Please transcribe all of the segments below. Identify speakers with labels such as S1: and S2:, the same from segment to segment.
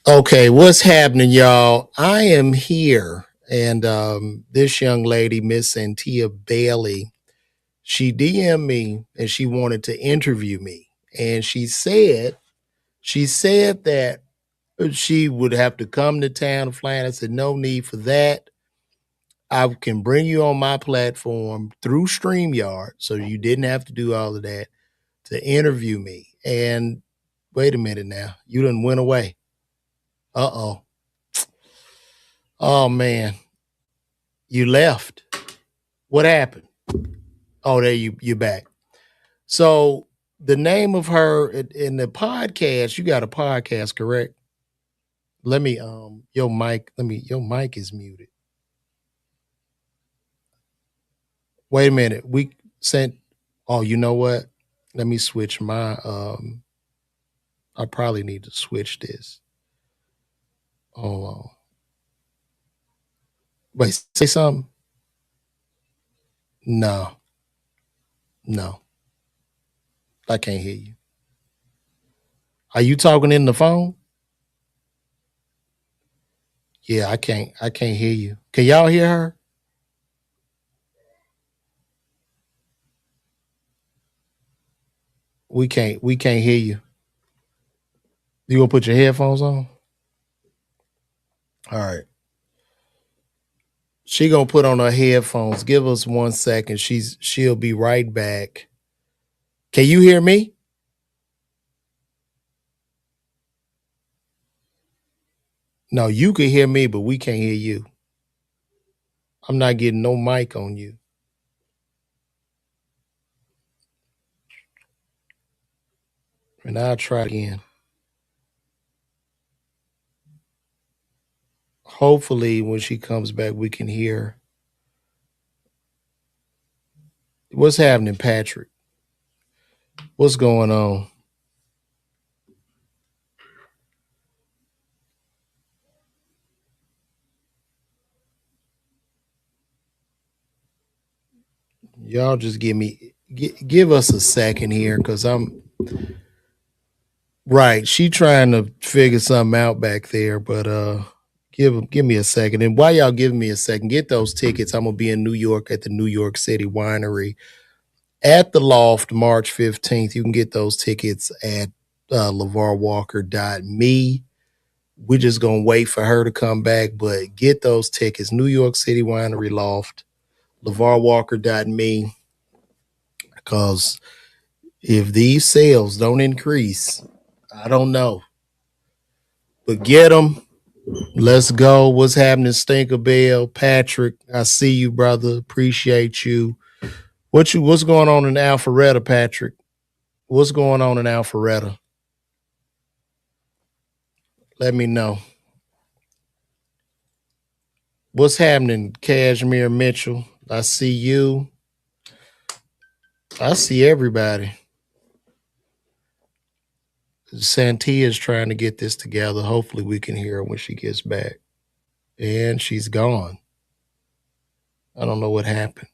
S1: Okay, what's happening, y'all? I am here, and this young lady, Miss Santia Bailey, she DM'd me and she wanted to interview me, and she said that she would have to come to town to fly. And I said, no need for that. I can bring you on my platform through StreamYard, so you didn't have to do all of that to interview me. And wait a minute now, you done went away. Uh oh. Oh man, you left. What happened? Oh, there you're back. So the name of her in the podcast, you got a podcast, correct? Let me your mic is muted. Wait a minute. We sent oh, you know what? Let me switch my I probably need to switch this. Hold on. Wait, say something? No, no. I can't hear you. Are you talking in the phone? Yeah, I can't hear you. Can y'all hear her? We can't hear you. You gonna put your headphones on? All right. She gonna put on her headphones. Give us 1 second. She'll be right back. Can you hear me? No, you can hear me, but we can't hear you. I'm not getting no mic on you. And I'll try again. Hopefully, when she comes back, we can hear. What's happening, Patrick? What's going on? Y'all just give us a second here, because I'm right. She trying to figure something out back there, but give me a second. And while y'all giving me a second, get those tickets. I'm gonna be in New York at the New York City Winery at the Loft March 15th. You can get those tickets at LaVarWalker.me. We're just gonna wait for her to come back, but get those tickets. New York City Winery Loft, LaVarWalker.me. Because if these sales don't increase, I don't know. But get them. Let's go. What's happening, Stinkerbell? Patrick, I see you, brother. Appreciate you. What's going on in Alpharetta, Patrick? What's going on in Alpharetta? Let me know. What's happening, Cashmere Mitchell? I see you. I see everybody. Santia's trying to get this together. Hopefully, we can hear her when she gets back. And she's gone. I don't know what happened.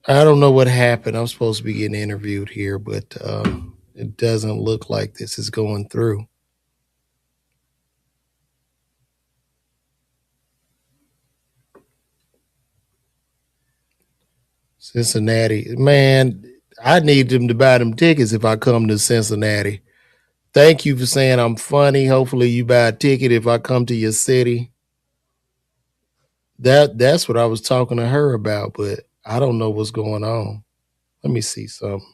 S1: I don't know what happened. I'm supposed to be getting interviewed here, but it doesn't look like this is going through. Cincinnati, man, I need them to buy them tickets if I come to Cincinnati. Thank you for saying I'm funny. Hopefully, you buy a ticket if I come to your city. That's what I was talking to her about, but I don't know what's going on. Let me see something.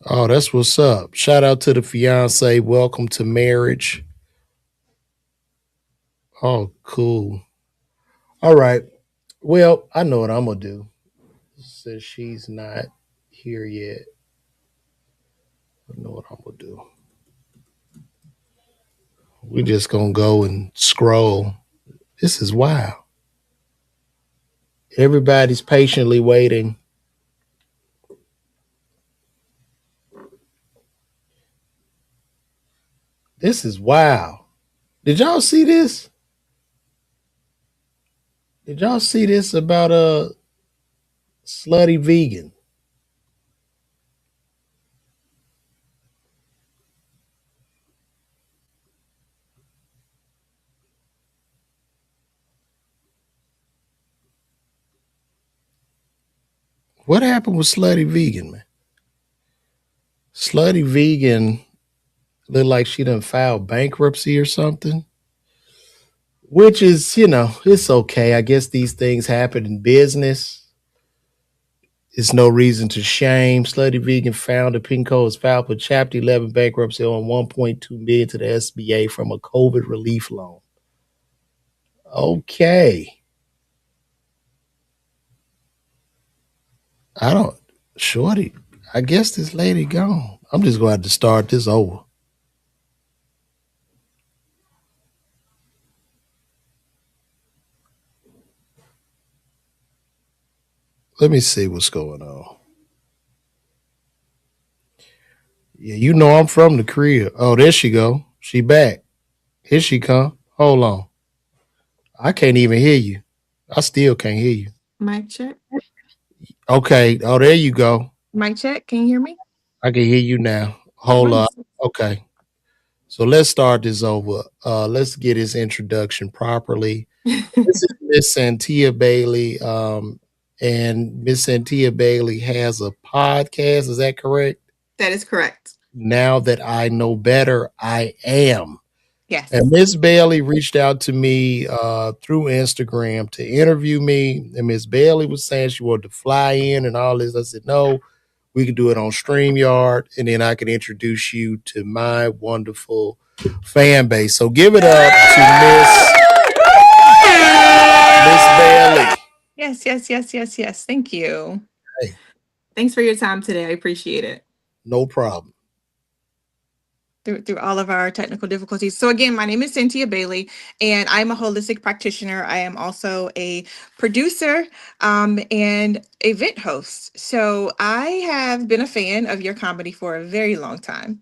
S1: Oh, that's what's up. Shout out to the fiance. Welcome to marriage. Oh, cool. All right. Well, I know what I'm gonna do. Since she's not here yet, I know what I'm gonna do. We just gonna go and scroll. This is wild. Everybody's patiently waiting. This is wild. Did y'all see this? Did y'all see this about Slutty vegan. What happened with Slutty Vegan, man? Slutty Vegan looked like she done filed bankruptcy or something. Which is, it's okay. I guess these things happen in business. It's no reason to shame. Slutty Vegan founder Pinko has filed for Chapter 11 bankruptcy on 1.2 million to the SBA from a COVID relief loan. Okay. I don't, Shorty, I guess this lady gone. I'm just going to have to start this over. Let me see what's going on. Yeah, I'm from the crib. Oh, there she go. She back. Here she come. Hold on. I can't even hear you. I still can't hear you.
S2: Mic check.
S1: Okay. Oh, there you go.
S2: Mic check. Can you hear me?
S1: I can hear you now. Hold on.
S2: Wonderful.
S1: Okay. So let's start this over. Let's get his introduction properly. This is Miss Santia Bailey. And Miss Santia Bailey has a podcast. Is that correct?
S2: That is correct.
S1: Now that I know better, I am. And
S2: Yes.
S1: Miss Bailey reached out to me through Instagram to interview me. And Miss Bailey was saying she wanted to fly in and all this. I said, no, we can do it on StreamYard. And then I can introduce you to my wonderful fan base. So give it up to Miss Bailey.
S2: Yes, yes, yes, yes, yes. Thank you.
S1: Hey,
S2: Thanks for your time today. I appreciate it.
S1: no problem.
S2: Through all of our technical difficulties. So again, my name is Santia Bailey, and I'm a holistic practitioner. I am also a producer and event host. So I have been a fan of your comedy for a very long time.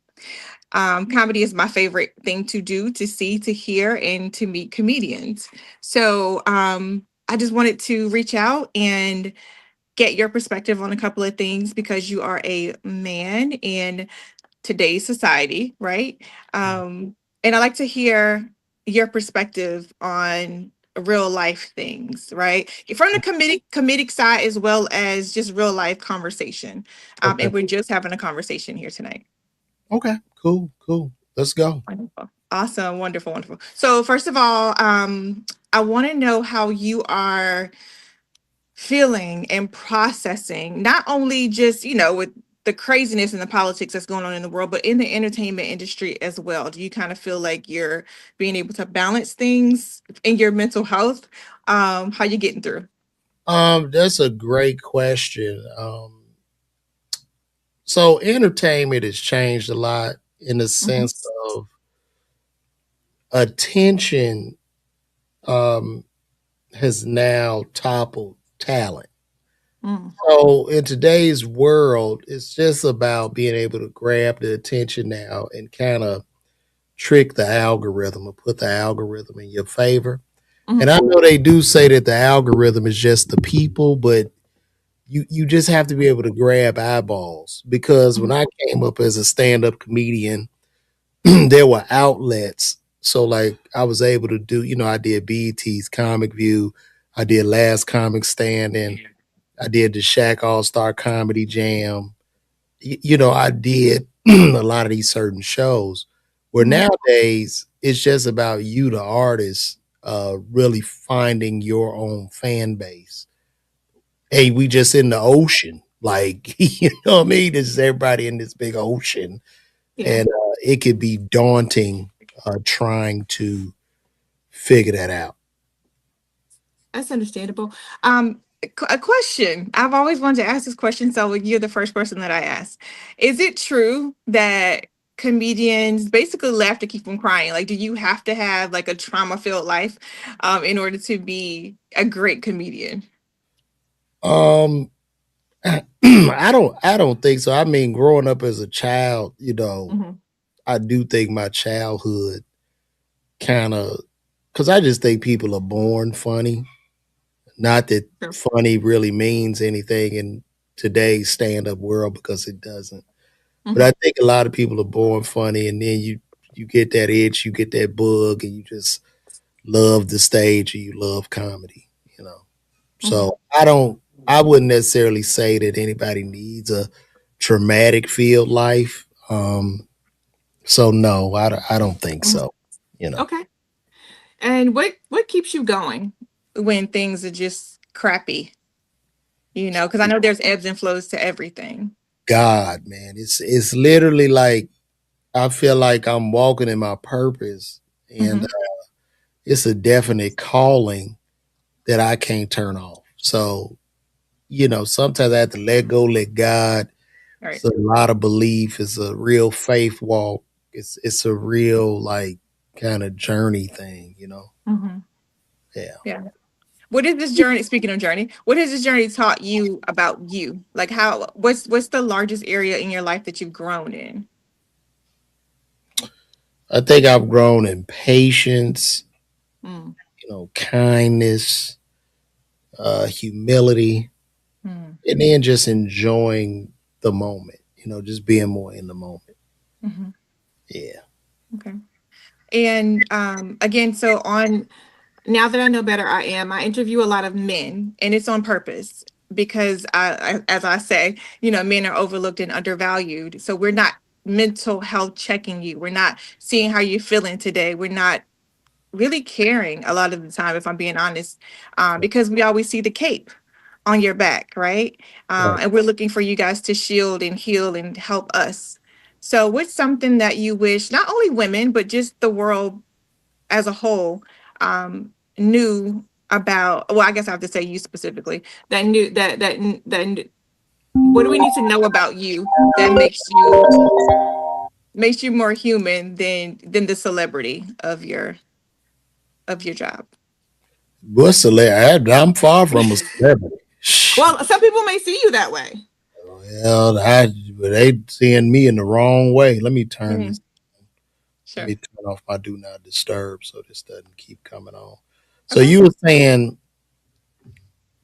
S2: Comedy is my favorite thing to do, to see, to hear, and to meet comedians. So I just wanted to reach out and get your perspective on a couple of things because you are a man in today's society, right? And I like to hear your perspective on real life things, right? From the comedic side as well as just real life conversation.
S1: Okay.
S2: And we're just having a conversation here tonight.
S1: Okay. Cool. Cool. Let's go.
S2: Wonderful. Awesome. Wonderful. Wonderful. So first of all, I want to know how you are feeling and processing, not only just, with the craziness and the politics that's going on in the world, but in the entertainment industry as well. Do you kind of feel like you're being able to balance things in your mental health? How you getting through?
S1: That's a great question. So entertainment has changed a lot in the
S2: Mhm.
S1: sense of attention um, has now toppled talent.
S2: Mm,
S1: So in today's world, it's just about being able to grab the attention now and kind of trick the algorithm or put the algorithm in your favor. And
S2: mhm,
S1: I know they do say that the algorithm is just the people, but you just have to be able to grab eyeballs because when
S2: mhm,
S1: I came up as a stand-up comedian, there were outlets. So like I was able to do, I did BET's Comic View, I did Last Comic Stand, and I did the Shaq All Star Comedy Jam. I did a lot of these certain shows. Where
S2: mhm,
S1: nowadays it's just about you, the artist, really finding your own fan base. Hey, we just in the ocean, like you know what I mean? This is everybody in this big ocean,
S2: yeah,
S1: and it could be daunting trying to figure that out.
S2: that's understandable. A question. I've always wanted to ask this question, so you're the first person that I ask. Is it true that comedians basically laugh to keep from crying? Like, do you have to have like a trauma-filled life in order to be a great comedian?
S1: Um, I don't think so. I mean, growing up as a child,
S2: Mhm,
S1: I do think my childhood kind of because I just think people are born funny. Not that
S2: Sure.
S1: funny really means anything in today's stand up world because it doesn't. But I
S2: Hmm.
S1: think a lot of people are born funny, and then you get that itch, you get that bug, and you just love the stage and you love comedy. You know,
S2: Hmm.
S1: so I wouldn't necessarily say that anybody needs a traumatic field life. So no, I don't think
S2: Hmm.
S1: so. You know,
S2: Okay. And what keeps you going when things are just crappy? Because I know there's ebbs and flows to everything.
S1: God, man, it's literally like I feel like I'm walking in my purpose, and
S2: Hmm.
S1: it's a definite calling that I can't turn off. So, sometimes I have to let go, let God.
S2: All
S1: It's
S2: right.
S1: a lot of belief. It's a real faith walk. It's a real like kind of journey thing.
S2: Hmm.
S1: Yeah.
S2: Yeah. What is this journey? Speaking of journey, what has this journey taught you about you? Like what's the largest area in your life that you've grown in?
S1: I think I've grown in patience,
S2: Mm,
S1: kindness, humility,
S2: mm,
S1: and then just enjoying the moment, just being more in the moment.
S2: hmm.
S1: Yeah.
S2: Okay. And again, so on now that I know better, I interview a lot of men, and it's on purpose because as I say, men are overlooked and undervalued. So we're not mental health checking you. We're not seeing how you're feeling today. We're not really caring a lot of the time, if I'm being honest, because we always see the cape on your back, right?
S1: Right.
S2: And we're looking for you guys to shield and heal and help us. So, what's something that you wish not only women, but just the world as a whole knew about? Well, I guess I have to say you specifically that knew that. What do we need to know about you that makes you more human than the celebrity of your job?
S1: What's I'm far from a celebrity.
S2: Well, some people may see you that way.
S1: Well, they seeing me in the wrong way. Let me turn
S2: Hmm.
S1: this. Let
S2: Sure.
S1: me turn off my do not disturb so this doesn't keep coming on. So
S2: Okay.
S1: you were saying,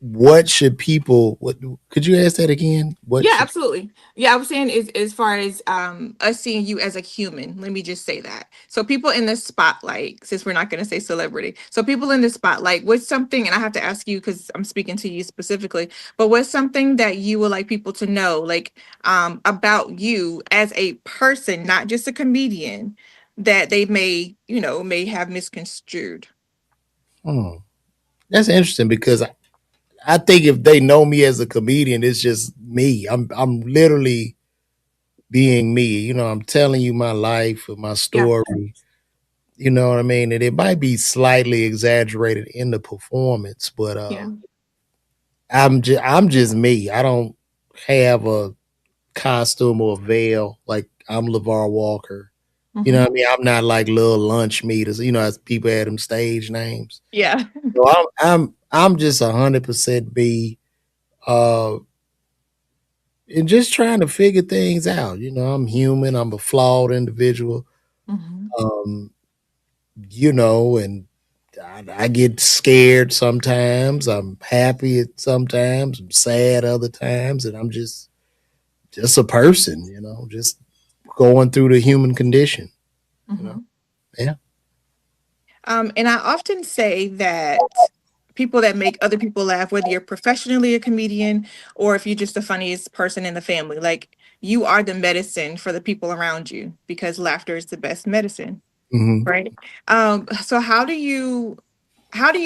S1: what should people? What could you ask that again? What
S2: Yeah,
S1: should?
S2: absolutely. Yeah, I was saying is as far as us seeing you as a human. Let me just say that. So people in the spotlight, since we're not going to say celebrity. So people in the spotlight, what's something, and I have to ask you because I'm speaking to you specifically, but what's something that you would like people to know, like about you as a person, not just a comedian, that they may have misconstrued.
S1: Hmm, that's interesting because I think if they know me as a comedian, it's just me. I'm literally being me. I'm telling you my life, my
S2: Yeah.
S1: story. You know what I mean? And it might be slightly exaggerated in the performance, but
S2: Yeah.
S1: I'm just me. I don't have a costume or a veil like I'm LaVar Walker. You know
S2: Hmm.
S1: what I mean? I'm not like little lunch meters. As people had them stage names.
S2: Yeah.
S1: So I'm just 100% me, uh, and just trying to figure things out. I'm human. I'm a flawed individual.
S2: Hmm.
S1: Um, and I get scared sometimes. I'm happy sometimes. I'm sad other times, and I'm just a person. Just going through the human condition. You know,
S2: Hmm.
S1: yeah.
S2: And I often say that people that make other people laugh, whether you're professionally a comedian or if you're just the funniest person in the family, like you are the medicine for the people around you because laughter is the best medicine,
S1: Hmm.
S2: right? So how do you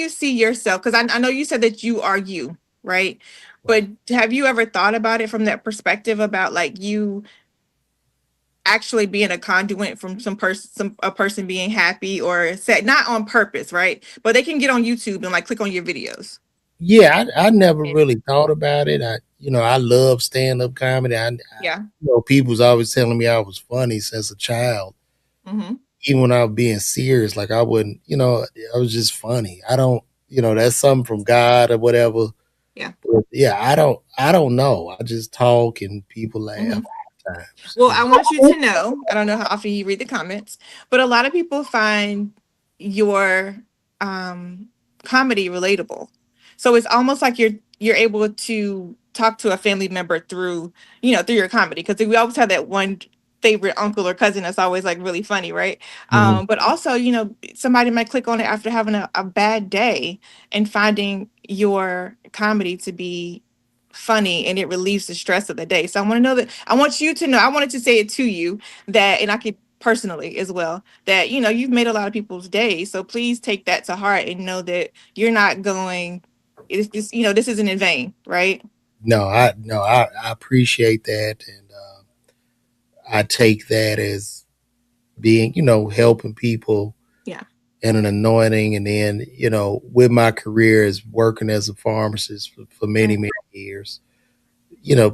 S2: see yourself? Because I know you said that you are you, right? But
S1: Right.
S2: have you ever thought about it from that perspective about like you actually being a conduit from a person being happy or sad, not on purpose, right? But they can get on YouTube and like click on your videos.
S1: Yeah, I never really thought about it. I love stand up comedy.
S2: Yeah.
S1: People's always telling me I was funny since a child,
S2: Mm-hmm.
S1: even when I was being serious. Like I wouldn't, I was just funny. I don't, that's something from God or whatever.
S2: Yeah.
S1: But yeah, I don't know. I just talk and people
S2: Mm-hmm.
S1: laugh times.
S2: Well, I want you to know, I don't know how often you read the comments, but a lot of people find your um comedy relatable. So it's almost like you're able to talk to a family member through, through your comedy, because we always have that one favorite uncle or cousin that's always like really funny, right?
S1: Mhm.
S2: But also, somebody might click on it after having a bad day and finding your comedy to be funny, and it relieves the stress of the day. So I want you to know, I wanted to say it to you, that, and I could personally as well, that you've made a lot of people's days. So please take that to heart and know that you're not going, it's just, this isn't in vain, right?
S1: No, I appreciate that, and I take that as being, helping people
S2: Yeah.
S1: and an anointing. And then, with my career as working as a pharmacist for many,
S2: Right.
S1: many years,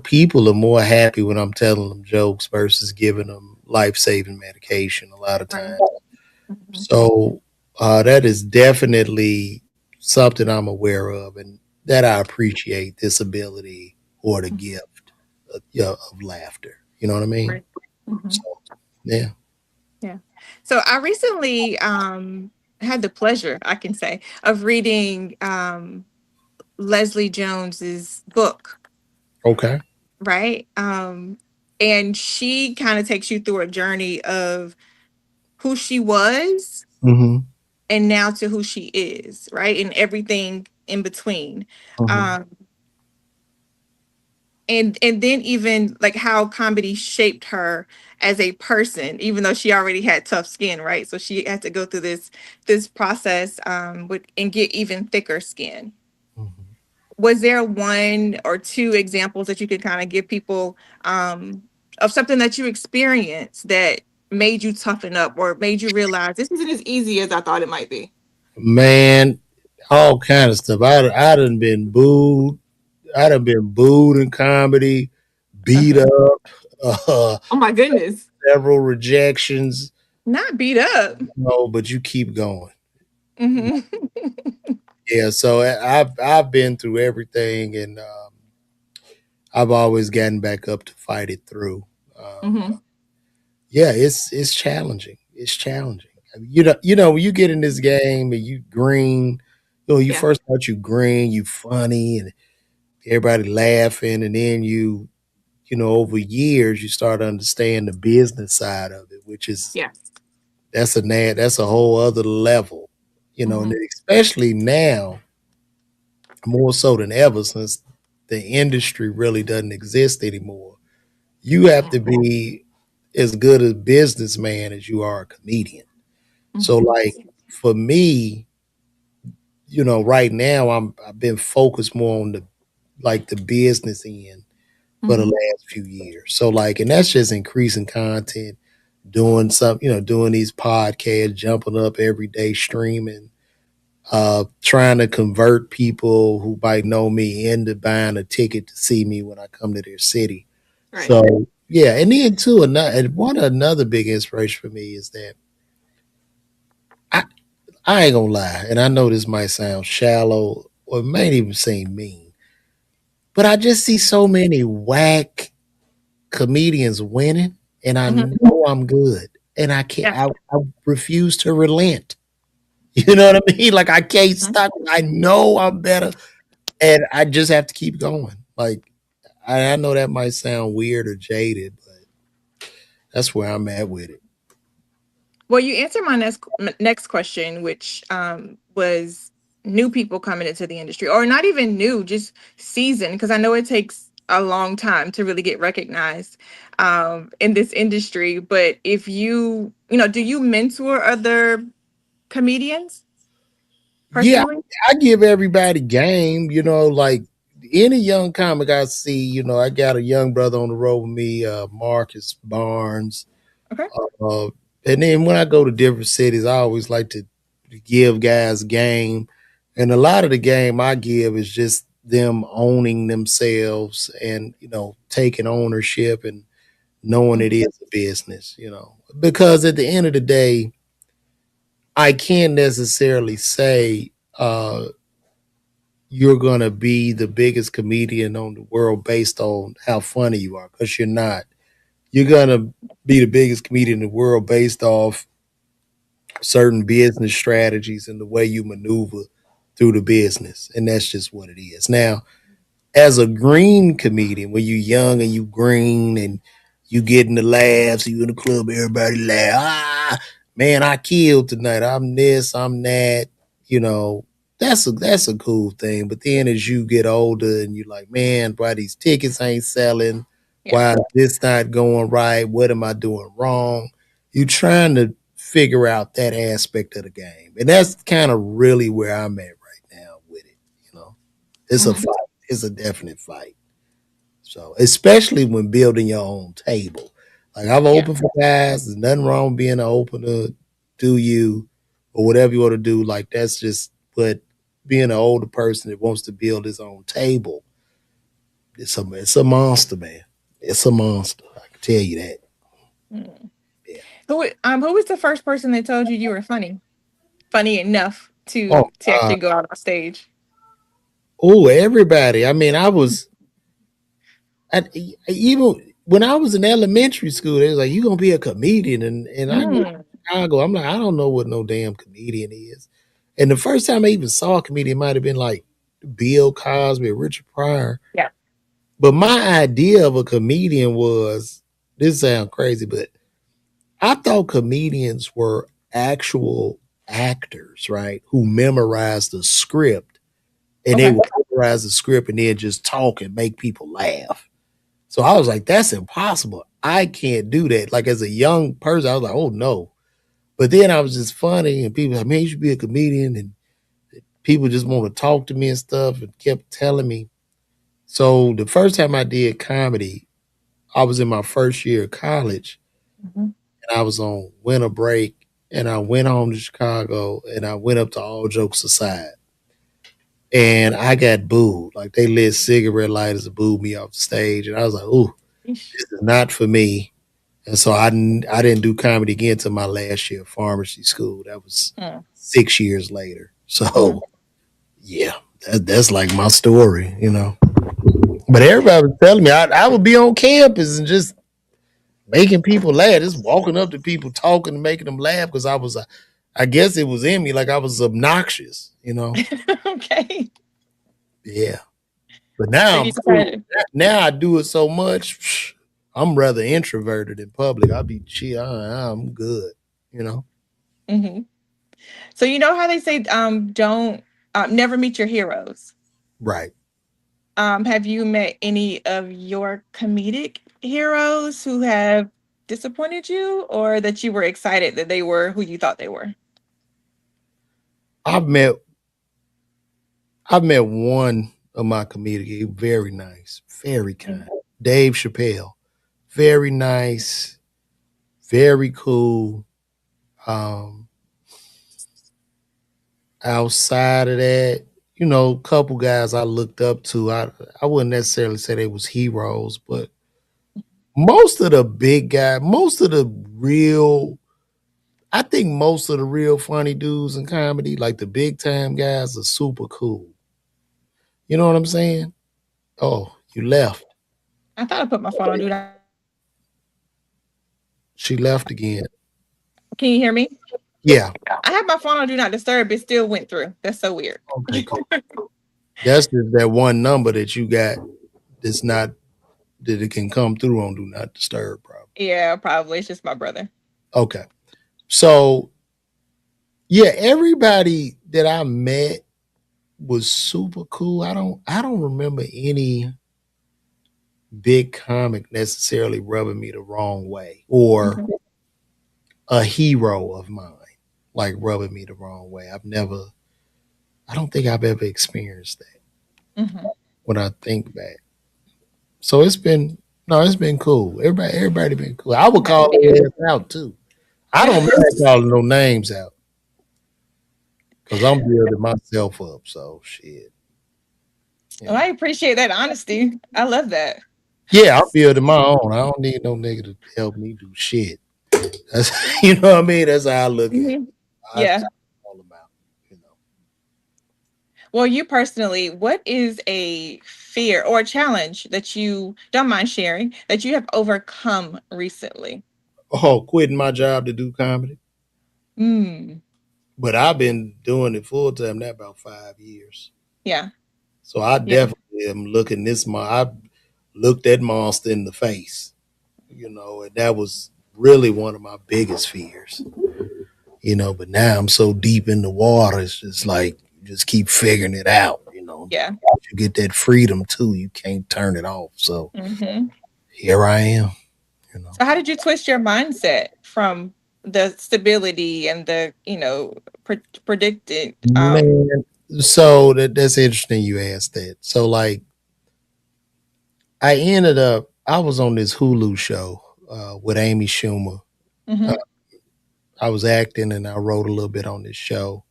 S1: people are more happy when I'm telling them jokes versus giving them life saving medication a lot of
S2: Right.
S1: times.
S2: Mhm.
S1: So that is definitely something I'm aware of, and that I appreciate this ability or the gift of laughter. You know what I mean?
S2: Right. Mhm.
S1: So, yeah.
S2: Yeah. So I recently had the pleasure, I can say, of reading Leslie Jones's book,
S1: Okay.
S2: right? And she kind of takes you through a journey of who she was
S1: Hmm.
S2: and now to who she is, right? And everything in between.
S1: Hmm.
S2: Um, and then even like how comedy shaped her as a person, even though she already had tough skin, right? So she had to go through this process with and get even thicker skin.
S1: Hmm.
S2: Was there one or two examples that you could kind of give people um, of something that you experienced that made you toughen up or made you realize this isn't as easy as I thought it might be?
S1: Man, all kind of stuff. I done been booed. I done been booed in comedy, beat
S2: Okay.
S1: up, uh,
S2: Oh my goodness.
S1: several rejections.
S2: Not beat up.
S1: No, but you keep going.
S2: Hmm.
S1: Yeah, so I've been through everything, and I've always gotten back up to fight it through. Um,
S2: Hmm.
S1: yeah, it's challenging. It's challenging. I mean, when you get in this game and you green, you
S2: Yeah.
S1: first thought you green, you funny, and everybody laughing, and then over years you start to understand the business side of it, which is
S2: Yeah.
S1: that's a whole other level, and
S2: Hmm.
S1: especially now more so than ever since the industry really doesn't exist anymore. You have
S2: Yeah.
S1: to be as good a businessman as you are a comedian. So
S2: Hmm.
S1: like for me, right now I've been focused more on the business end for the
S2: Hmm.
S1: last few years. So like, and that's just increasing content, doing some, doing these podcasts, jumping up every day, streaming, trying to convert people who might know me into buying a ticket to see me when I come to their city.
S2: Right.
S1: So yeah, and then too, another big inspiration for me is that I I ain't gonna lie, and I know this might sound shallow or it may even seem mean, but I just see so many whack comedians winning, and I
S2: Hmm.
S1: know I'm good, and I can't.
S2: Yeah.
S1: I refuse to relent. You know what I mean? Like I can't
S2: Mhm.
S1: stop. I know I'm better, and I just have to keep going. Like I know that might sound weird or jaded, but that's where I'm at with it.
S2: Well, you answered my next question, which was new people coming into the industry, or not even new, just seasoned, because I know it takes a long time to really get recognized in this industry. But if do you mentor other comedians
S1: Yeah,
S2: personally?
S1: I give everybody game. Like any young comic I see. I got a young brother on the road with me, Marcus Barnes.
S2: Okay.
S1: Uh, and then when I go to different cities, I always like to give guys game. And a lot of the game I give is just them owning themselves and, taking ownership and knowing it
S2: Mhm.
S1: is a business, Because at the end of the day, I can't necessarily say you're going to be the biggest comedian on the world based on how funny you are, because you're not. You're going to be the biggest comedian in the world based off certain business strategies and the way you maneuver through the business, and that's just what it is. Now, as a green comedian, when you young and you green and you getting the laughs, you in the club, everybody laugh. Man, I killed tonight. I'm this, I'm that. You know, that's a cool thing. But then as you get older and you're like, man, why these tickets ain't selling?
S2: Yeah.
S1: Why is this not going right? What am I doing wrong? You trying to figure out that aspect of the game, and that's kind of really where I'm at right now with it. You know, it's a
S2: Hmm.
S1: fight. It's a definite fight. So, especially when building your own table. Like I've
S2: Yeah.
S1: opened for guys. There's nothing wrong with being an opener. Do you or whatever you want to do? Like that's just. But being an older person that wants to build his own table, it's a monster, man. It's a monster. I can tell you that.
S2: Mm.
S1: Yeah.
S2: Who was the first person that told you you were funny? Funny enough
S1: Oh,
S2: to actually go out on stage?
S1: oh, everybody. I mean, even when I was in elementary school, they was like, "You gonna be a comedian?" And I grew up
S2: Mm.
S1: in Chicago. I'm like, I don't know what no damn comedian is. And the first time I even saw a comedian might have been like Bill Cosby or Richard Pryor.
S2: Yeah.
S1: But my idea of a comedian was this sounds crazy, but I thought comedians were actual actors, right? Who memorized the script and they
S2: Okay.
S1: would memorize the script and then just talk and make people laugh. So I was like, that's impossible. I can't do that. Like as a young person, I was like, oh no. But then I was just funny and people were like, man, you should be a comedian. And people just want to talk to me and stuff and kept telling me. So the first time I did comedy, I was in my first year of college
S2: Mhm.
S1: and I was on winter break and I went home to Chicago and I went up to All Jokes Aside. And I got booed. Like they lit cigarette lighters and booed me off the stage. And I was like, ooh,
S2: Yeesh.
S1: this is not for me. And so I didn't do comedy again until my last year of pharmacy school. That was
S2: Mm.
S1: 6 years later.
S2: Mm.
S1: So yeah, that's like my story, you know. But everybody was telling me I would be on campus and just making people laugh, just walking up to people, talking and making them laugh because I guess it was in me, like I was obnoxious, you know.
S2: Okay.
S1: Yeah, but
S2: So
S1: now I'm
S2: you
S1: cool.
S2: decided.
S1: Now I do it so much. I'm rather introverted in public. I'll be chill. I'm good, you know.
S2: Hmm. So you know how they say, don't never meet your heroes.
S1: Right.
S2: Have you met any of your comedic heroes who have disappointed you, or that you were excited that they were who you thought they were?
S1: I've met I've met one of my comedic, very nice, very kind.
S2: Mm.
S1: Dave Chappelle, very nice, very cool. Um, Outside of that, a couple guys I looked up to. I wouldn't necessarily say they was heroes, but most of the big guys, most of the real, I think most of the real funny dudes in comedy, like the big time guys, are super cool. You know what I'm saying? Oh, you left.
S2: I thought I put my phone on do not.
S1: She left again.
S2: Can you hear me?
S1: Yeah.
S2: I have my phone on do not disturb. It still went through. That's so weird.
S1: Okay, cool. That's just that one number that you got that's not that it can come through on do not disturb, probably.
S2: Yeah, probably. It's just my brother.
S1: Okay. So yeah, everybody that I met was super cool. I don't remember any big comic necessarily rubbing me the wrong way or
S2: Hmm.
S1: a hero of mine like rubbing me the wrong way. I don't think I've ever experienced that
S2: Hmm.
S1: when I think back. So it's been no, it's been cool. Everybody been cool. I would
S2: That's
S1: call
S2: good.
S1: their ass out too. I don't mind calling no names out because I'm building myself up. So shit, you
S2: Well, I
S1: know.
S2: appreciate that honesty. I love that.
S1: Yeah, I'm building my own. I don't need no nigga to help me do shit. That's you know what I mean. That's how I look at it.
S2: Hmm.
S1: That's
S2: Yeah.
S1: all about. You know.
S2: Well, you personally, what is a fear or a challenge that you don't mind sharing that you have overcome recently?
S1: Oh, quitting my job to do comedy.
S2: Mm.
S1: But I've been doing it full time now about 5 years.
S2: Yeah.
S1: So I
S2: Yeah.
S1: definitely am looking this. I looked that monster in the face, and that was really one of my biggest fears. But now I'm so deep in the water, it's just like you just keep figuring it out.
S2: Yeah.
S1: You get that freedom too. You can't turn it off. So
S2: Hmm.
S1: here I am. You know,
S2: So how did you twist your mindset from the stability and the, predicted
S1: man. So that's interesting you asked that. So like I ended up I was on this Hulu show with Amy Schumer. Uh,
S2: hmm
S1: I was acting and I wrote a little bit on this show,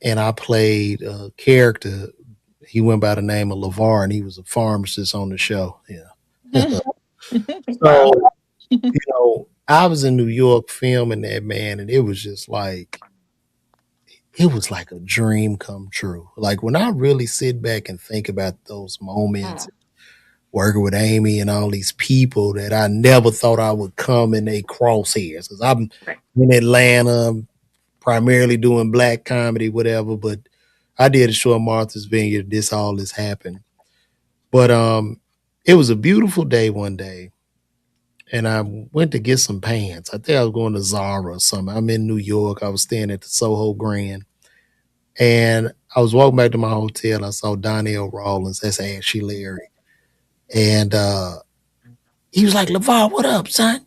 S1: and I played a character. He went by the name of LaVar, and he was a pharmacist on the show. Yeah.
S2: Wow.
S1: So I was in New York filming that, man, and it was like a dream come true. Like when I really sit back and think about those moments,
S2: Mm.
S1: working with Amy and all these people that I never thought I would come in a crosshairs. Because I'm
S2: Right.
S1: in Atlanta, primarily doing black comedy, whatever. But I did a show at Martha's Vineyard. This happened. But it was a beautiful day one day, and I went to get some pants. I think I was going to Zara or something. I'm in New York. I was staying at the Soho Grand, and I was walking back to my hotel. I saw Donnell Rawlins. That's Ashley Larry, and he was like, "LaVar, what up, son?"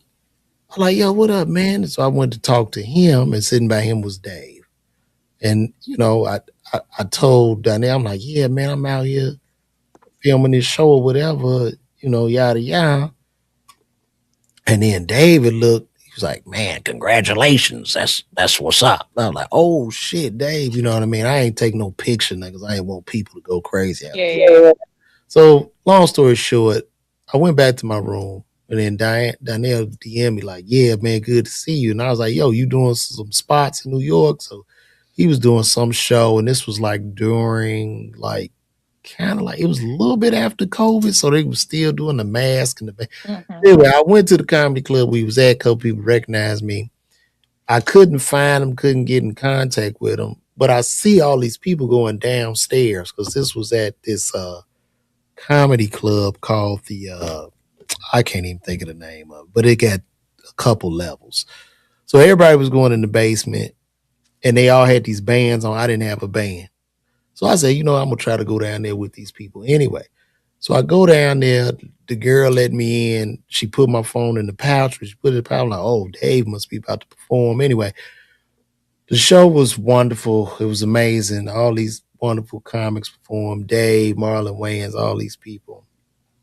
S1: I'm like, "Yo, what up, man?" And so I went to talk to him, and sitting by him was Dave. And I told Donnell, I'm like, "Yeah, man, I'm out here filming this show or whatever, yada yada." And then David looked, he was like, "Man, congratulations. That's what's up." I was like, "Oh shit, Dave, you know what I mean? I ain't taking no picture because I ain't want people to go crazy out
S2: Yeah.
S1: there."
S2: Yeah.
S1: So long story short, I went back to my room, and then Danielle DM me like, "Yeah, man, good to see you." And I was like, "Yo, you doing some spots in New York?" So he was doing some show, and this was like during like kind of like it was a little bit after COVID, so they was still doing the mask and the.
S2: Hmm.
S1: Anyway, I went to the comedy club we was at. A couple people recognized me. I couldn't find them, couldn't get in contact with them, but I see all these people going downstairs because this was at this comedy club called the I can't even think of the name of it, but it got a couple levels. So everybody was going in the basement, and they all had these bands on. I didn't have a band. So I said, I'm gonna try to go down there with these people anyway. So I go down there. The girl let me in. She put my phone in the pouch. She put it in the pouch. I'm like, oh, Dave must be about to perform. Anyway, the show was wonderful. It was amazing. All these wonderful comics performed. Dave, Marlon Wayans, all these people.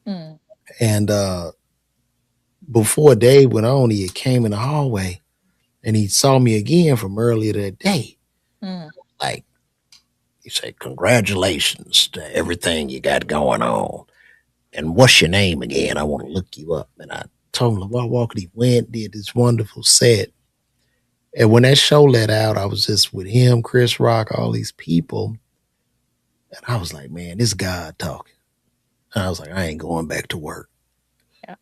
S2: Mm.
S1: And before Dave went on, he had came in the hallway and he saw me again from earlier that day.
S2: Mm.
S1: Like, he said, "Congratulations to everything you got going on. And what's your name again? I want to look you up." And I told him LaVar Walker. He went, did this wonderful set. And when that show let out, I was just with him, Chris Rock, all these people. And I was like, man, this God talking. And I was like, I ain't going back to work.
S2: Yeah.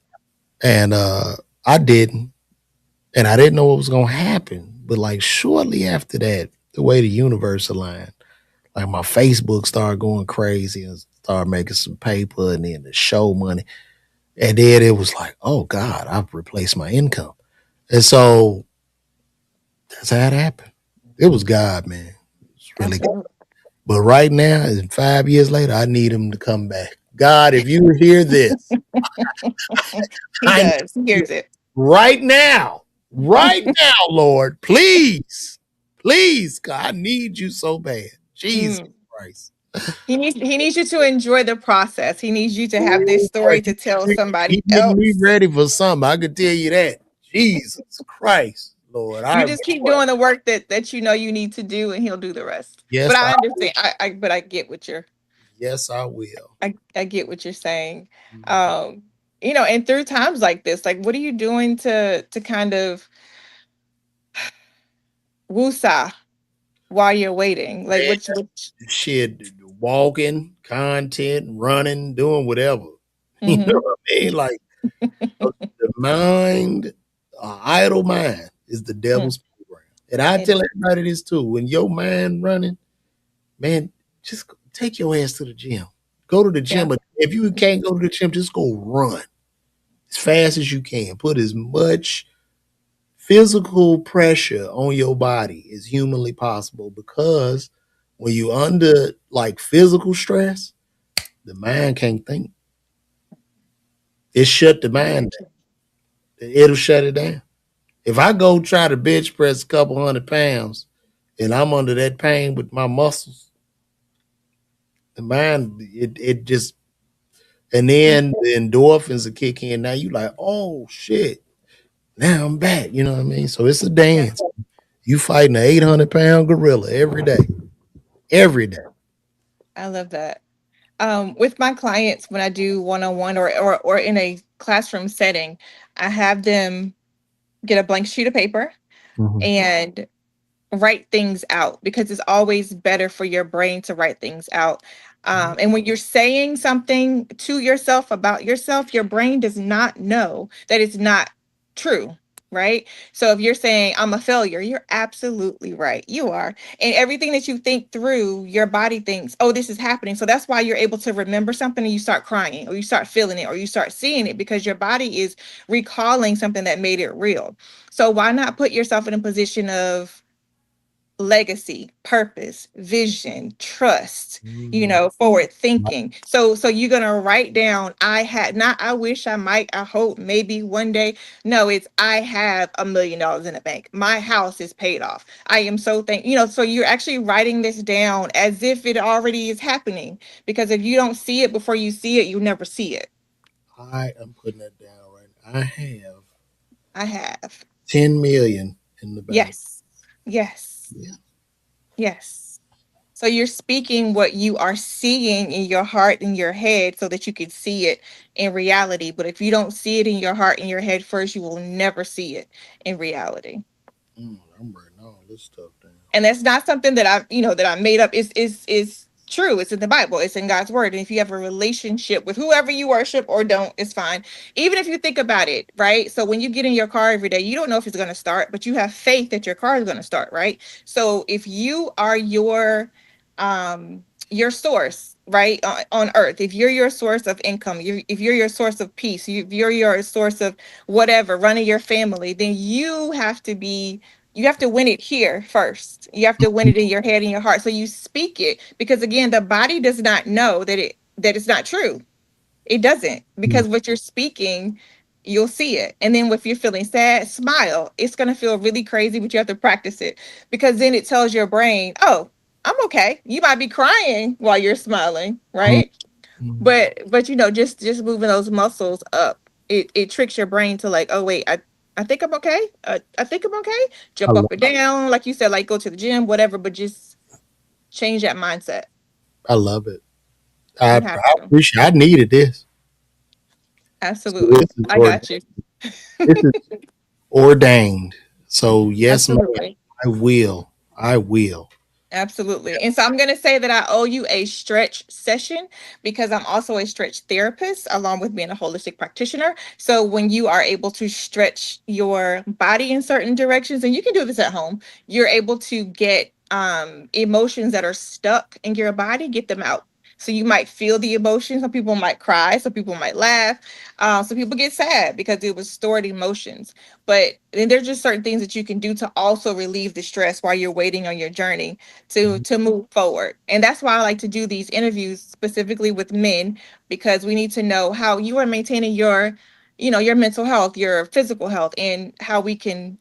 S1: And I didn't. And I didn't know what was going to happen. But like shortly after that, the way the universe aligned, like my Facebook started going crazy and started making some paper and then the show money. And then it was like, oh God, I've replaced my income. And so that's how it happened. It was God, man. It's really God.
S2: Absolutely.
S1: But right now, and 5 years later, I need him to come back. God, if you hear this,
S2: He
S1: I need
S2: does. He
S1: you
S2: hears it.
S1: right now, Lord, please, God, I need you so bad. Jesus
S2: Mm.
S1: Christ.
S2: He needs you to enjoy the process. He needs you to have this
S1: Oh, boy,
S2: story to tell
S1: he
S2: somebody
S1: getting me
S2: else.
S1: ready for something. I can tell you that. Jesus Christ, Lord.
S2: You just keep doing the work that you know you need to do, and he'll do the rest. But
S1: Yes,
S2: I understand. But I get what you're.
S1: yes, I will.
S2: I get what you're saying.
S1: Mhm.
S2: Um, and through times like this, like, what are you doing to kind of woosah while you're waiting? Like,
S1: Man,
S2: which
S1: shit, walking, content, running, doing whatever. You know
S2: hmm
S1: what I mean? Like the mind, idle mind is the devil's playground. And I
S2: It
S1: tell
S2: is.
S1: everybody this too. When your mind running, man, just take your ass to the gym. Go to the
S2: Yeah.
S1: gym. But if you can't go to the gym, just go run as fast as you can. Put as much physical pressure on your body as humanly possible, because when you under like physical stress, the mind can't think. It shut the
S2: Very
S1: mind
S2: true.
S1: down. It'll shut it down. If I go try to bench press a couple 100 pounds and I'm under that pain with my muscles, the mind it just, and
S2: Mm.
S1: then the endorphins will kick in. Now you like, oh shit, now I'm back. You know what I mean? So it's a
S2: Yeah.
S1: dance. You fighting an 800-pound gorilla every day, every day.
S2: I love that. With my clients, when I do one-on-one or in a classroom setting, I have them get a blank sheet of paper
S1: Mhm.
S2: and write things out, because it's always better for your brain to write things out. And when you're saying something to yourself about yourself, your brain does not know that it's not true. Right. So if you're saying I'm a failure, you're absolutely right. You are. And everything that you think through, your body thinks, oh, this is happening. So that's why you're able to remember something and you start crying or you start feeling it or you start seeing it, because your body is recalling something that made it real. So why not put yourself in a position of legacy, purpose, vision, trust,
S1: Mhm.
S2: forward thinking. So you're going to write down, I had not, I wish, I might, I hope, maybe one day. No, it's I have $1 million in the bank. My house is paid off. I am so so you're actually writing this down as if it already is happening, because if you don't see it before you see it, you never see it.
S1: I am putting that down right now. I have
S2: I have.
S1: 10 million in the bank.
S2: Yes. Yes.
S1: Yeah.
S2: Yes. So you're speaking what you are seeing in your heart and your head so that you can see it in reality. But if you don't see it in your heart and your head first, you will never see it in reality.
S1: I'm writing all this stuff down.
S2: And that's not something that I made up. Is true. It's in the Bible. It's in God's word. And if you have a relationship with whoever you worship or don't, it's fine. Even if you think about it, right? So when you get in your car every day, you don't know if it's going to start, but you have faith that your car is going to start, right? So if you are your source, right, on earth, if you're your source of income, if you're your source of peace, if you're your source of whatever, running your family, then you have to win it here first. You have to win it in your head and your heart. So you speak it, because again, the body does not know that it's not true. It doesn't,
S1: Mm.
S2: because what you're speaking, you'll see it. And then if you're feeling sad, smile. It's gonna feel really crazy, but you have to practice it, because then it tells your brain, oh, I'm okay. You might be crying while you're smiling,
S1: Mm.
S2: right?
S1: Mm.
S2: But just moving those muscles up, it tricks your brain to like, oh wait, I think I'm okay. I think I'm okay.
S1: I
S2: Jump
S1: love,
S2: up and down, like you said, like go to the gym, whatever. But just change that mindset.
S1: I love it.
S2: You
S1: I
S2: have to.
S1: appreciate. I needed this. So
S2: Absolutely, I got you.
S1: this is ordained. So yes, ma'am.
S2: Absolutely.
S1: I will. I will.
S2: Absolutely. And so I'm going to say that I owe you a stretch session, because I'm also a stretch therapist along with being a holistic practitioner. So when you are able to stretch your body in certain directions, and you can do this at home, you're able to get emotions that are stuck in your body, get them out. So you might feel the emotions. Some people might cry, some people might laugh, some people get sad because it was stored emotions. But then there's just certain things that you can do to also relieve the stress while you're waiting on your journey to move forward. And that's why I like to do these interviews specifically with men, because we need to know how you are maintaining your mental health, your physical health, and how we can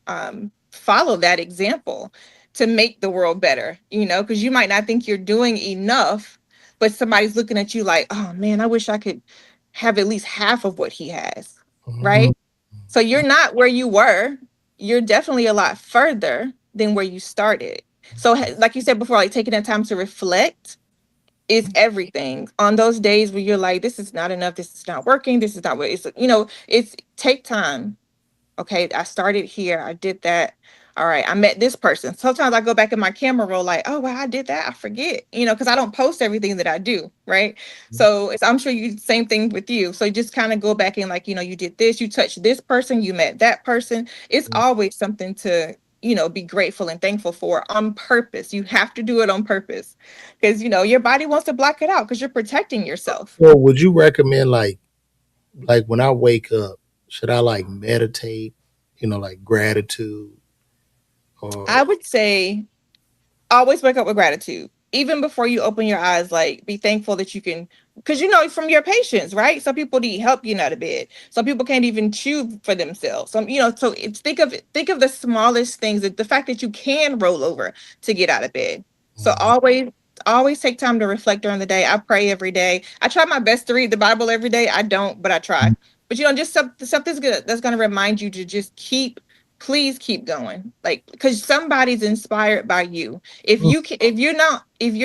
S2: follow that example to make the world better, because you might not think you're doing enough, but somebody's looking at you like, oh man, I wish I could have at least half of what he has,
S1: Mhm.
S2: right? So you're not where you were. You're definitely a lot further than where you started. So, like you said before, like taking that time to reflect is everything. On those days where you're like, this is not enough, this is not working, this is not what it's take time. Okay, I started here, I did that. All right, I met this person. Sometimes I go back in my camera roll, like, oh, wow, I did that. I forget, because I don't post everything that I do, right? So I'm sure you same thing with you. So just kind of go back and like, you did this, you touched this person, you met that person. It's always something to. be grateful and thankful for on purpose. You have to do it on purpose because your body wants to block it out because you're protecting yourself.
S1: Well, would you recommend like when I wake up, should I like meditate, like gratitude
S2: I
S1: or
S2: would say always wake up with gratitude even before you open your eyes. Like, be thankful that you can, because from your patients, right? Some people need help getting out of bed, some people can't even chew for themselves, so think of the smallest things, that the fact that you can roll over to get out of bed. So
S1: Mhm.
S2: always take time to reflect during the day. I pray every day. I try my best to read the Bible every day. I don't, but I try. But just something's good that's going to remind you to just please keep going, like, because somebody's inspired by you. If you're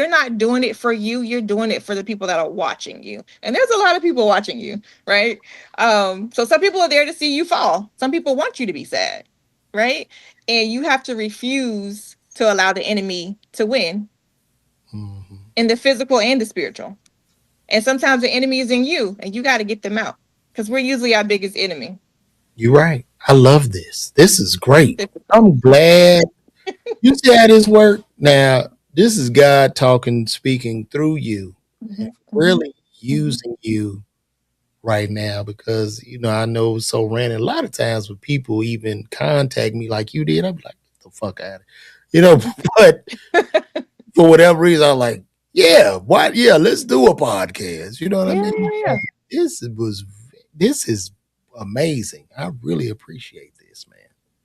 S2: not doing it for you, you're doing it for the people that are watching you, and there's a lot of people watching you, right? So some people are there to see you fall, some people want you to be sad, right? And you have to refuse to allow the enemy to win
S1: Mhm.
S2: in the physical and the spiritual. And sometimes the enemy is in you, and you got to get them out, because we're usually our biggest enemy.
S1: You're right. I love this. This is great. I'm glad you see how this work. Now, this is God talking, speaking through you, and
S2: Mhm, mhm,
S1: really
S2: mhm.
S1: using you right now because I know it's so random. A lot of times when people even contact me like you did, I'm like, get the fuck out of but for whatever reason, I'm like, yeah, what? Yeah, let's do a podcast. You know what I
S2: Yeah,
S1: mean?
S2: yeah, yeah.
S1: This was this is amazing. I really appreciate this, man.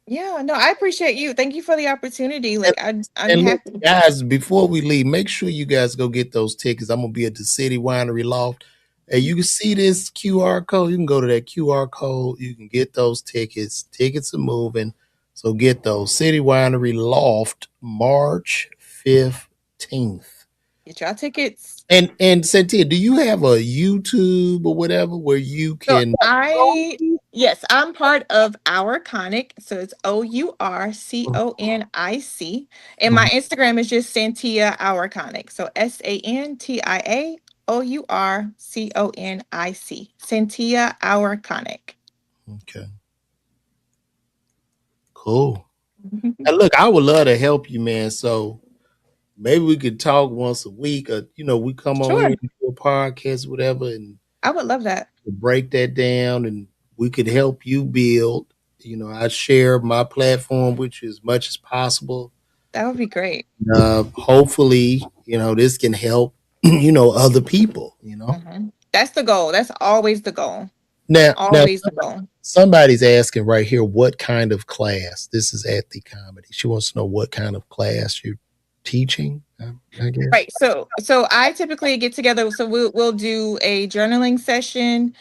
S2: Yeah, no, I appreciate you. Thank you for the opportunity. Like, I'm
S1: And look,
S2: happy.
S1: guys, before we leave, make sure you guys go get those tickets. I'm gonna be at the City Winery Loft. And you can see this QR code. You can go to that QR code. You can get those tickets. Tickets are moving. So get those. City Winery Loft, March 15th.
S2: Get y'all tickets.
S1: And Santia, do you have a YouTube or whatever where you
S2: So
S1: can
S2: yes, I'm part of Our Conic. So it's OurConic. And my Instagram is just Santia Our Conic. So SantiaOurConic. Santia Our Conic.
S1: Okay, cool. And look, I would love to help you, man. So maybe we could talk once a week, or we come on
S2: Sure.
S1: here and do a podcast, whatever, and
S2: I would love that.
S1: break that down, and we could help you build. I share my platform with you as much as possible.
S2: That would be great.
S1: Hopefully, this can help, other people.
S2: That's the goal. That's always the goal.
S1: Now,
S2: Always the goal.
S1: somebody's asking right here, what kind of class? This is at the comedy. She wants to know what kind of class you're teaching. I guess.
S2: Right. So I typically get together. So we'll do a journaling session.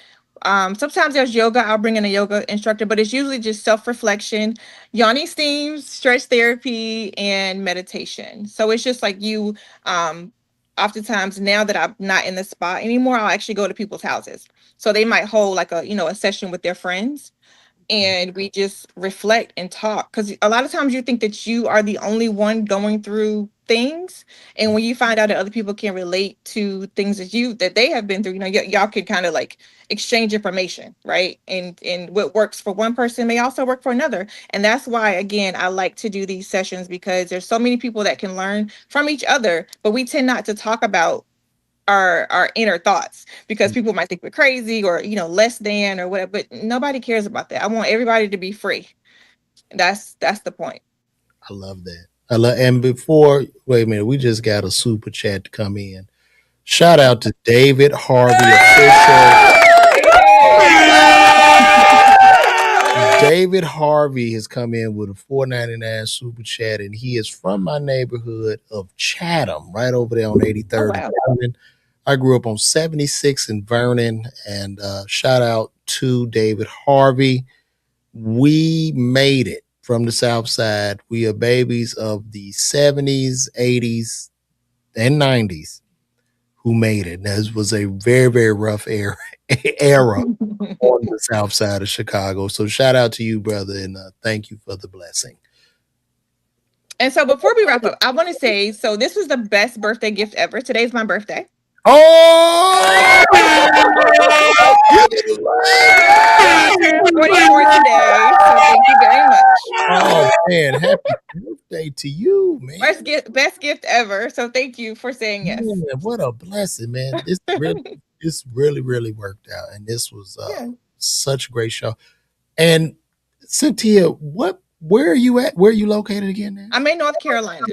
S2: Sometimes there's yoga. I'll bring in a yoga instructor, but it's usually just self-reflection, yoni steams, stretch therapy, and meditation. So it's just like you. Oftentimes, now that I'm not in the spot anymore, I'll actually go to people's houses. So they might hold like a session with their friends, and we just reflect and talk, because a lot of times you think that you are the only one going through things, and when you find out that other people can relate to things that they have been through, y'all can kind of like exchange information, right? And what works for one person may also work for another, and that's why, again, I like to do these sessions, because there's so many people that can learn from each other, but we tend not to talk about our inner thoughts, because people might think we're crazy, or less than, or whatever, but nobody cares about that. I want everybody to be free. That's the point.
S1: I love that. And before, wait a minute, we just got a super chat to come in. Shout out to David Harvey official. David Harvey has come in with a 4.99 super chat, and he is from my neighborhood of Chatham, right over there on
S2: Oh,
S1: 83rd and
S2: wow.
S1: Vernon. I grew up on 76 in Vernon, and shout out to David Harvey. We made it from the South Side. We are babies of the 70s, 80s, and 90s who made it. Now, this was a very, very rough era on the South Side of Chicago. So shout out to you, brother, and thank you for the blessing.
S2: And so before we wrap up, I want to say, so this was the best birthday gift ever. Today's my birthday.
S1: Oh,
S2: I turned 44 today, so thank you very much.
S1: oh man, happy birthday to you, man.
S2: Best gift ever. So thank you for saying yes.
S1: Man, what a blessing, man. This really, really worked out. And this was
S2: Yeah.
S1: such a great show. And Cynthia, where are you at? Where are you located again now?
S2: I'm in North Carolina.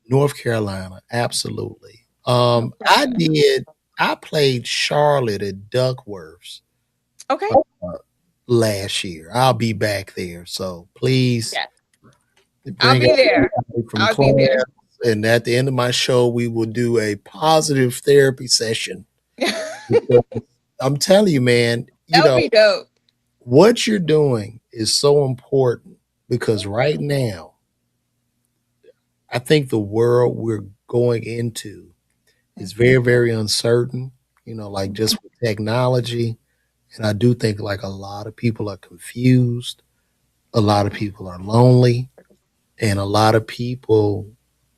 S1: North Carolina, absolutely.
S2: North
S1: I
S2: Carolina.
S1: did. I played Charlotte at Duckworth's
S2: Okay.
S1: uh, last year. I'll be back there, so please
S2: Yeah. I'll
S1: bring
S2: be there.
S1: everybody from
S2: I'll be
S1: class.
S2: there.
S1: And at the end of my show, we will do a positive therapy session. Because I'm telling you, man,
S2: That'll be dope.
S1: what you're doing is so important because right now, I think the world we're going into is
S2: Mhm.
S1: very, very uncertain, like just
S2: Mhm.
S1: with technology. And I do think like a lot of people are confused, a lot of people are lonely, and a lot of people,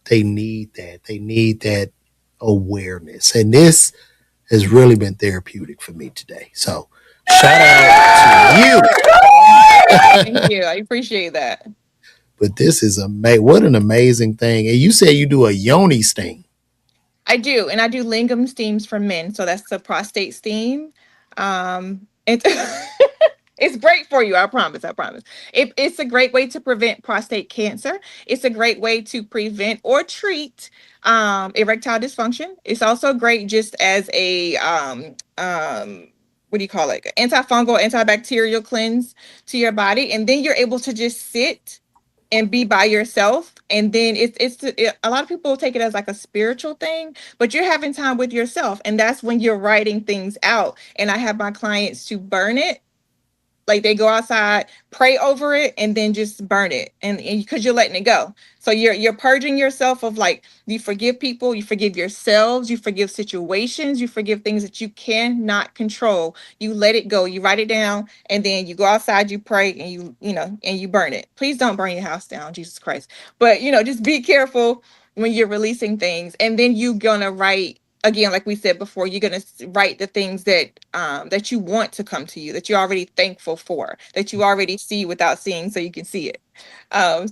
S1: they need that. They need that awareness. And this has really been therapeutic for me today. So shout out to
S2: Thank
S1: you.
S2: you. I appreciate that.
S1: But this is amazing. What an amazing thing. And you say you do a yoni sting.
S2: I do, and I do lingam steams for men. So that's the prostate steam. It's it's great for you. I promise. I promise. It's a great way to prevent prostate cancer. It's a great way to prevent or treat erectile dysfunction. It's also great just as a what do you call it? Antifungal, antibacterial cleanse to your body, and then you're able to just sit and be by yourself. And then a lot of people take it as like a spiritual thing, but you're having time with yourself, and that's when you're writing things out. And I have my clients to burn it, like they go outside, pray over it, and then just burn it, and because you're letting it go. So you're purging yourself of, like, you forgive people, you forgive yourselves, you forgive situations, you forgive things that you cannot control. You let it go, you write it down, and then you go outside, you pray, and and you burn it. Please don't burn your house down, Jesus Christ. But just be careful when you're releasing things, and then you're gonna write again, like we said before. You're going to write the things that you want to come to you, that you're already thankful for, that you already see without seeing, so you can see it.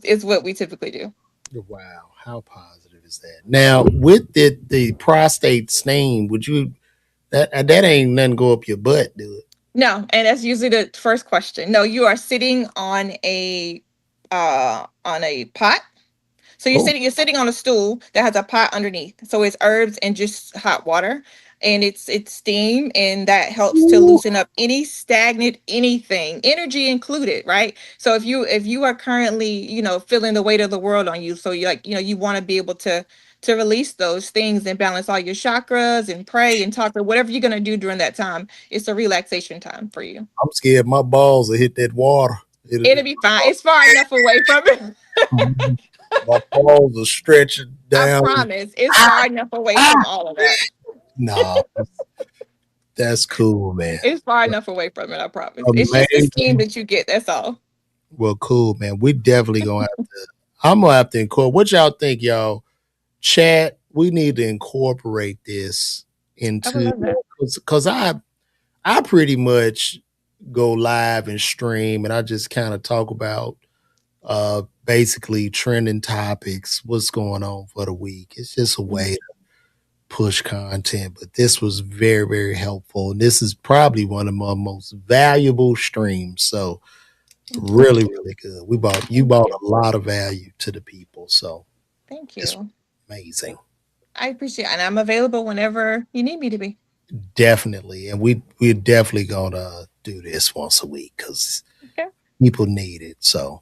S2: Is what we typically do.
S1: Wow, how positive is that? Now, with the prostate stain, would you that ain't nothing go up your butt, do it?
S2: No, and that's usually the first question. No, you are sitting on a pot. So
S1: Oh,
S2: you're sitting on a stool that has a pot underneath. So it's herbs and just hot water, and it's steam, and that helps to loosen up any stagnant anything, energy included, right? So if you are currently, feeling the weight of the world on you, so you, like, you want to be able to release those things and balance all your chakras and pray and talk, or whatever you're going to do during that time. It's a relaxation time for you.
S1: I'm scared my balls will hit that water.
S2: It'll be fine. It's far enough away from it.
S1: My balls are stretching
S2: I
S1: down.
S2: promise. It's
S1: Ah,
S2: far enough away
S1: ah.
S2: from all of that.
S1: Nah, that's cool, man.
S2: It's far enough away from it, I promise. It's just the steam
S1: Amazing.
S2: that you get, that's all.
S1: Well, cool, man. We definitely gonna have to. I'm gonna have to incorporate. What y'all think, y'all? Chat. We need to incorporate this
S2: I would
S1: into
S2: love that.
S1: because I pretty much go live and stream, and I just kind of talk about basically trending topics, what's going on for the week. It's just a way
S2: Mhm.
S1: to push content, but this was very, very helpful, and this is probably one of my most valuable streams. So
S2: Thank you.
S1: really, really good. You
S2: Thank
S1: brought
S2: you.
S1: a lot of value to the people, so
S2: Thank
S1: it's
S2: you.
S1: amazing.
S2: I appreciate it. And I'm available whenever you need me to be.
S1: Definitely, and we're definitely gonna do this once a week because
S2: Okay.
S1: people need it. So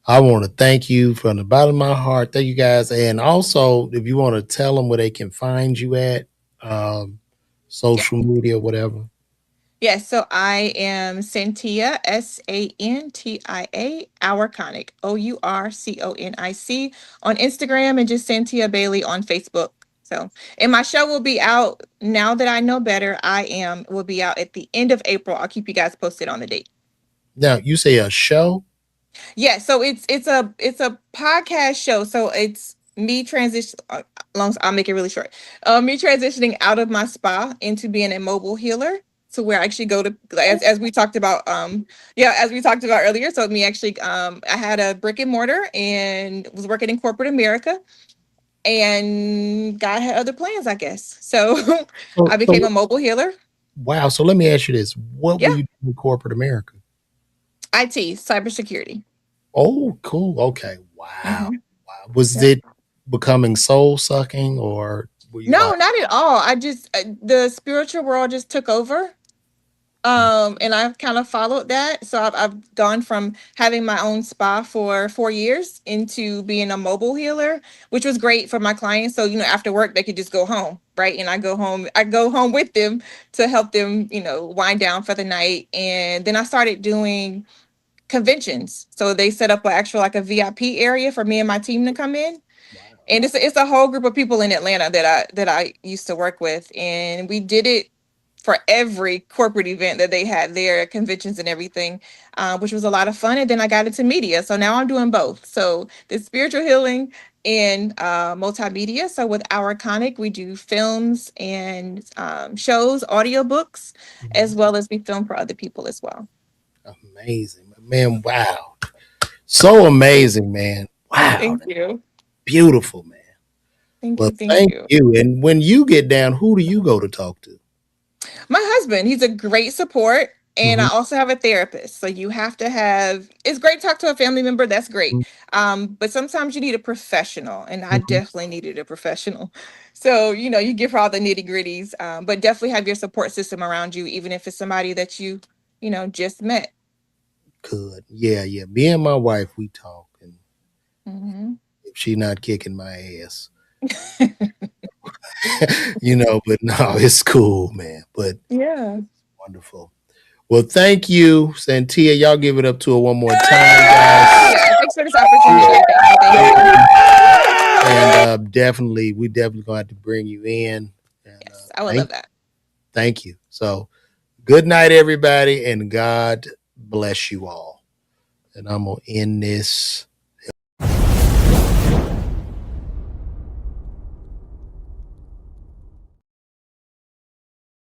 S1: I want to thank you from the bottom of my heart. Thank you guys, and also if you want to tell them where they can find you at, um,
S2: Yeah.
S1: social media, whatever.
S2: Yes. So I am Santia, Santia, Ourconic, Ourconic, on Instagram, and just Santia Bailey on Facebook. So, and my show will be out now that I know better. Will be out at the end of April. I'll keep you guys posted on the date.
S1: Now you say a show.
S2: Yeah, so it's a podcast show. So it's me transition. Long I'll make it really short. Me transitioning out of my spa into being a mobile healer. to where I actually go to, as we talked about, yeah, as we talked about earlier. So me actually, I had a brick and mortar and was working in corporate America, and God had other plans, I guess. So I
S1: So,
S2: became
S1: so
S2: a mobile healer.
S1: wow. So let me ask you this: what were
S2: Yeah,
S1: you doing in corporate America?
S2: IT, cybersecurity.
S1: Oh, cool. Okay. Wow.
S2: Hmm.
S1: Wow. Was
S2: Yeah.
S1: it becoming soul sucking, or were you
S2: No,
S1: like,
S2: not at all. I just the spiritual world just took over. And I've kind of followed that. So I've gone from having my own spa for 4 years into being a mobile healer, which was great for my clients. So, after work, they could just go home, right? And I go home with them to help them, wind down for the night. And then I started doing conventions. So they set up a actual like a VIP area for me and my team to come in,
S1: wow?
S2: and it's a whole group of people in Atlanta that I used to work with, and we did it for every corporate event that they had there, conventions and everything, which was a lot of fun. And then I got into media, so now I'm doing both. So the spiritual healing and multimedia. So with our Iconic, we do films and shows, audiobooks,
S1: Mhm.
S2: as well as we film for other people as well.
S1: Amazing, man. Wow. So amazing, man. Wow.
S2: Thank you.
S1: Beautiful, man.
S2: Thank
S1: Well,
S2: you. Thank
S1: thank
S2: you.
S1: you. And when you get down, who do you go to talk to?
S2: My husband, he's a great support. And I
S1: Hmm.
S2: also have a therapist. So you have to have, it's great to talk to a family member. That's great. But sometimes you need a professional. And I
S1: Hmm.
S2: definitely needed a professional. So, you give her all the nitty gritties, but definitely have your support system around you, even if it's somebody that just met.
S1: Good. Yeah, yeah. Me and my wife, we talk, and
S2: Hmm.
S1: if she not kicking my ass, but no, it's cool, man. But
S2: Yeah.
S1: wonderful. Well, thank you, Santia. Y'all give it up to her one more time, guys.
S2: Yeah. Thanks for this opportunity. Thank you. Thank you.
S1: And definitely, we definitely gonna have to bring you in. And
S2: Yes, I would love
S1: thank,
S2: that.
S1: thank you. So, good night, everybody, and God bless you all. And I'm gonna end this